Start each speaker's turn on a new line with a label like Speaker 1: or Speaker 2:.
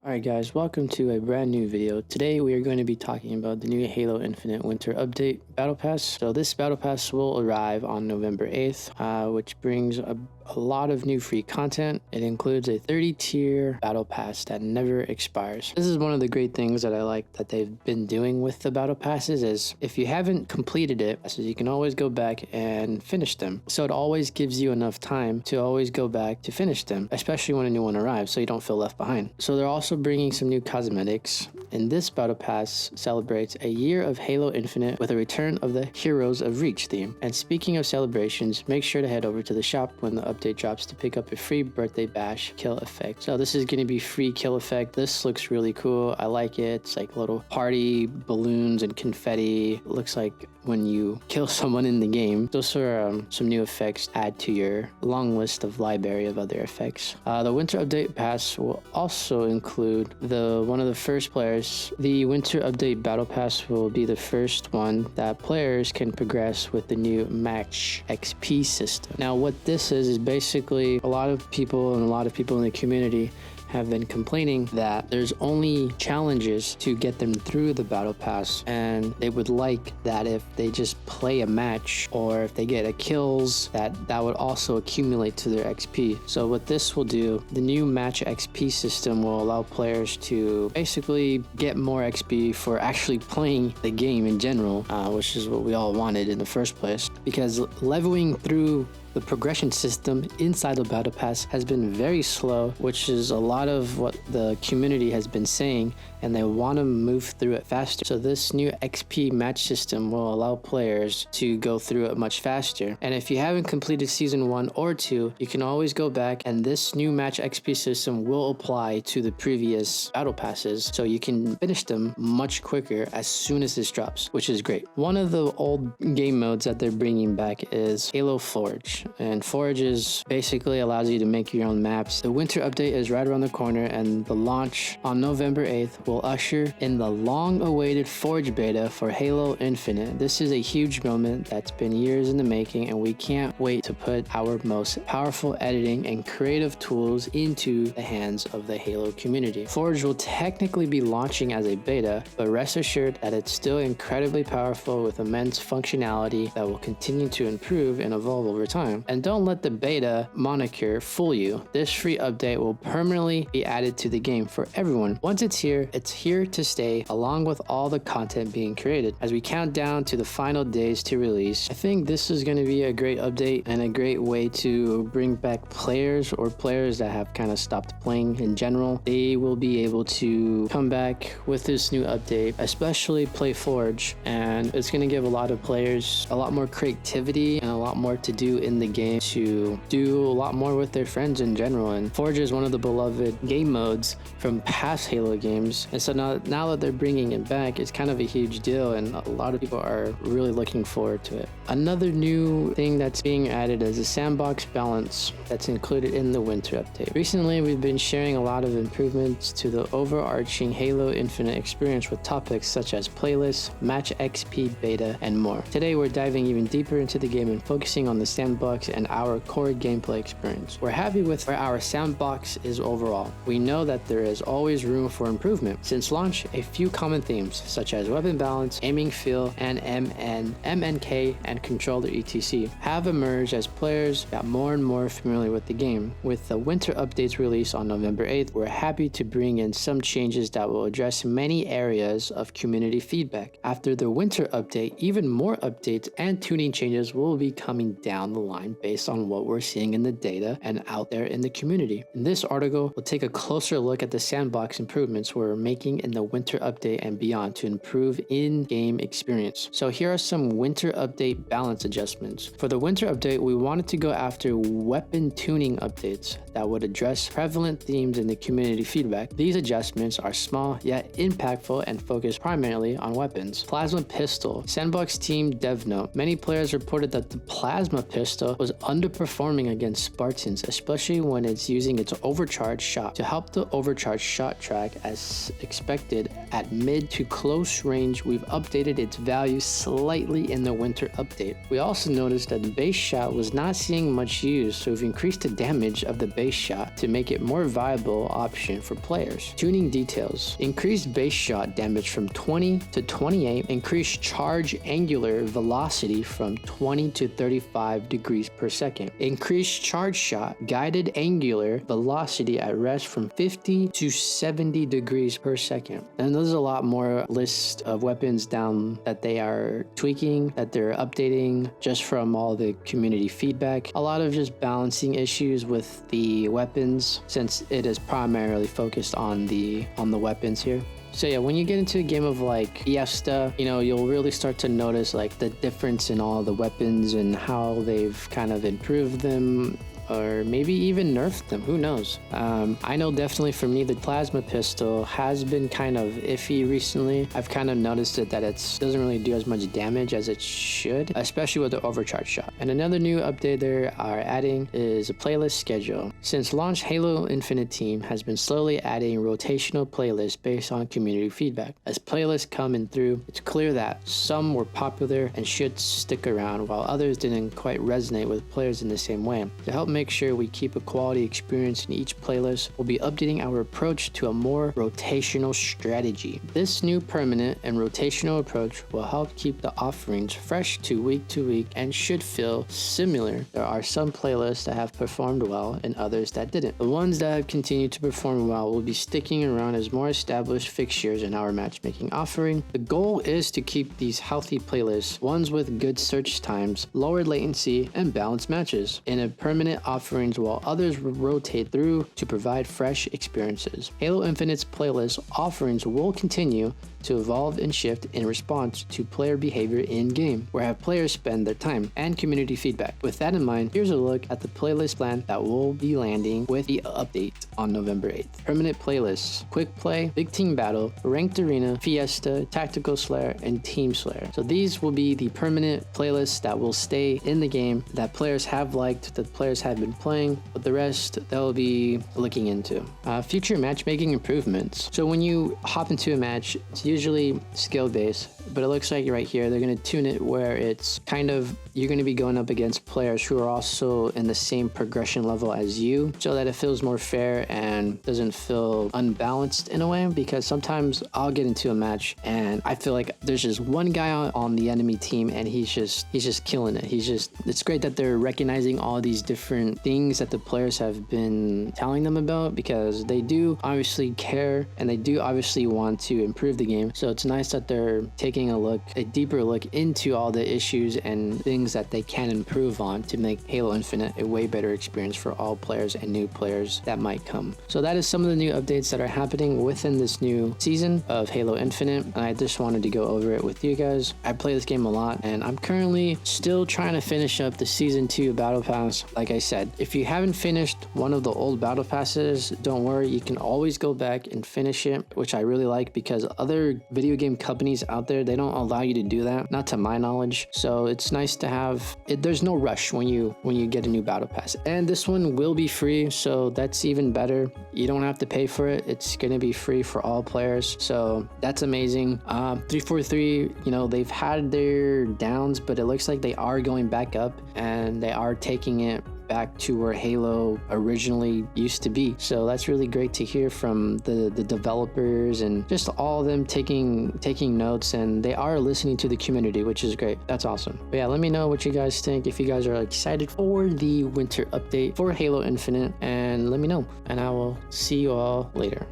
Speaker 1: Alright guys, welcome to a brand new video. Today we are going to be talking about the new Halo Infinite Winter Update Battle Pass. So this Battle Pass will arrive on November 8th, which brings a lot of new free content. It includes a 30-tier Battle Pass that never expires. This is one of the great things that I like that they've been doing with the Battle Passes is if you haven't completed it, so you can always go back and finish them. So it always gives you enough time to always go back to finish them, especially when a new one arrives, so you don't feel left behind. So they're also bringing some new cosmetics, and this Battle Pass celebrates a year of Halo Infinite with a return of the Heroes of Reach theme. And speaking of celebrations, make sure to head over to the shop when the update drops to pick up a free birthday bash kill effect. So this is going to be free kill effect. This looks really cool. I like it. It's like little party balloons and confetti. It looks like when you kill someone in the game. Those are some new effects to add to your long list of library of other effects. The Winter Update Pass will also include one of the first players. The Winter Update Battle Pass will be the first one that players can progress with the new Match XP system. Now what this is basically a lot of people in the community have been complaining that there's only challenges to get them through the battle pass, and they would like that if they just play a match or if they get a kills that would also accumulate to their XP. So what this will do, the new Match XP system will allow players to basically get more XP for actually playing the game in general, which is what we all wanted in the first place, because leveling through the progression system inside the Battle Pass has been very slow, which is a lot of what the community has been saying, and they want to move through it faster. So this new XP match system will allow players to go through it much faster. And if you haven't completed Season 1 or 2, you can always go back, and this new Match XP system will apply to the previous Battle Passes, so you can finish them much quicker as soon as this drops, which is great. One of the old game modes that they're bringing back is Halo Forge. And Forge basically allows you to make your own maps. The Winter Update is right around the corner, and the launch on November 8th will usher in the long-awaited Forge beta for Halo Infinite. This is a huge moment that's been years in the making, and we can't wait to put our most powerful editing and creative tools into the hands of the Halo community. Forge will technically be launching as a beta, but rest assured that it's still incredibly powerful with immense functionality that will continue to improve and evolve over time. And don't let the beta moniker fool you. This free update will permanently be added to the game for everyone. Once it's here to stay, along with all the content being created. As we count down to the final days to release, I think this is going to be a great update and a great way to bring back players that have kind of stopped playing in general. They will be able to come back with this new update, especially play Forge, and it's going to give a lot of players a lot more creativity and a lot more to do in the game to do a lot more with their friends in general. And Forge is one of the beloved game modes from past Halo games, and so now that they're bringing it back, it's kind of a huge deal, and a lot of people are really looking forward to it. Another new thing that's being added is a sandbox balance that's included in the Winter Update. Recently, we've been sharing a lot of improvements to the overarching Halo Infinite experience with topics such as playlists, Match XP beta, and more. Today, we're diving even deeper into the game and focusing on the sandbox and our core gameplay experience. We're happy with where our sandbox is overall. We know that there is always room for improvement. Since launch, a few common themes such as weapon balance, aiming feel, and MNK and controller etc. have emerged as players got more and more familiar with the game. With the Winter Update's release on November 8th, we're happy to bring in some changes that will address many areas of community feedback. After the Winter Update, even more updates and tuning changes will be coming down the line based on what we're seeing in the data and out there in the community. In this article, we'll take a closer look at the sandbox improvements we're making in the Winter Update and beyond to improve in-game experience. So here are some Winter Update balance adjustments. For the Winter Update, we wanted to go after weapon tuning updates that would address prevalent themes in the community feedback. These adjustments are small yet impactful and focus primarily on weapons. Plasma Pistol. Sandbox team dev note. Many players reported that the Plasma Pistol was underperforming against Spartans, especially when it's using its overcharged shot. To help the overcharged shot track as expected, at mid to close range, we've updated its value slightly in the winter update. We also noticed that the base shot was not seeing much use, so we've increased the damage of the base shot to make it more viable option for players. Tuning details: increased base shot damage from 20 to 28, increased charge angular velocity from 20 to 35 degrees per second, increased charge shot guided angular velocity at rest from 50 to 70 degrees per second. And there's a lot more list of weapons down that they are tweaking, that they're updating just from all the community feedback. A lot of just balancing issues with the weapons, since it is primarily focused on the weapons here. So yeah, when you get into a game of like Fiesta, you'll really start to notice like the difference in all the weapons and how they've kind of improved them, or maybe even nerfed them, who knows. I know definitely for me, the plasma pistol has been kind of iffy recently. I've kind of noticed that it doesn't really do as much damage as it should, especially with the overcharge shot. And another new update they are adding is a playlist schedule. Since launch, Halo Infinite team has been slowly adding rotational playlists based on community feedback. As playlists coming through, it's clear that some were popular and should stick around, while others didn't quite resonate with players in the same way. To help make sure we keep a quality experience in each playlist, we'll be updating our approach to a more rotational strategy. This new permanent and rotational approach will help keep the offerings fresh to week and should feel similar. There are some playlists that have performed well and others that didn't. The ones that have continued to perform well will be sticking around as more established fixtures in our matchmaking offering. The goal is to keep these healthy playlists, ones with good search times, lower latency, and balanced matches, in a permanent offerings, while others rotate through to provide fresh experiences. Halo Infinite's playlist offerings will continue to evolve and shift in response to player behavior in-game, where have players spend their time, and community feedback. With that in mind, here's a look at the playlist plan that will be landing with the update on November 8th. Permanent playlists: Quick Play, Big Team Battle, Ranked Arena, Fiesta, Tactical Slayer, and Team Slayer. So these will be the permanent playlists that will stay in the game, that players have liked, that players have been playing, but the rest they'll be looking into. Future matchmaking improvements. So when you hop into a match, it's usually skill based, but it looks like right here they're going to tune it where it's kind of, you're going to be going up against players who are also in the same progression level as you, so that it feels more fair and doesn't feel unbalanced in a way. Because sometimes I'll get into a match and I feel like there's just one guy on the enemy team and he's just killing it. It's great that they're recognizing all these different things that the players have been telling them about, because they do obviously care and they do obviously want to improve the game. So it's nice that they're taking a deeper look into all the issues and things that they can improve on to make Halo Infinite a way better experience for all players and new players that might come. So that is some of the new updates that are happening within this new season of Halo Infinite, and I just wanted to go over it with you guys. I play this game a lot, and I'm currently still trying to finish up the Season 2 Battle Pass. Like I said, if you haven't finished one of the old Battle Passes, don't worry, you can always go back and finish it, which I really like, because other video game companies out there, they don't allow you to do that, not to my knowledge. So it's nice to have it. There's no rush when you get a new Battle Pass, and this one will be free, so that's even better. You don't have to pay for it. It's going to be free for all players, so that's amazing. 343, they've had their downs, but it looks like they are going back up and they are taking it back to where Halo originally used to be. So that's really great to hear from the developers, and just all of them taking notes, and they are listening to the community, which is great. That's awesome. But yeah, let me know what you guys think, if you guys are excited for the winter update for Halo Infinite, and let me know, and I will see you all later.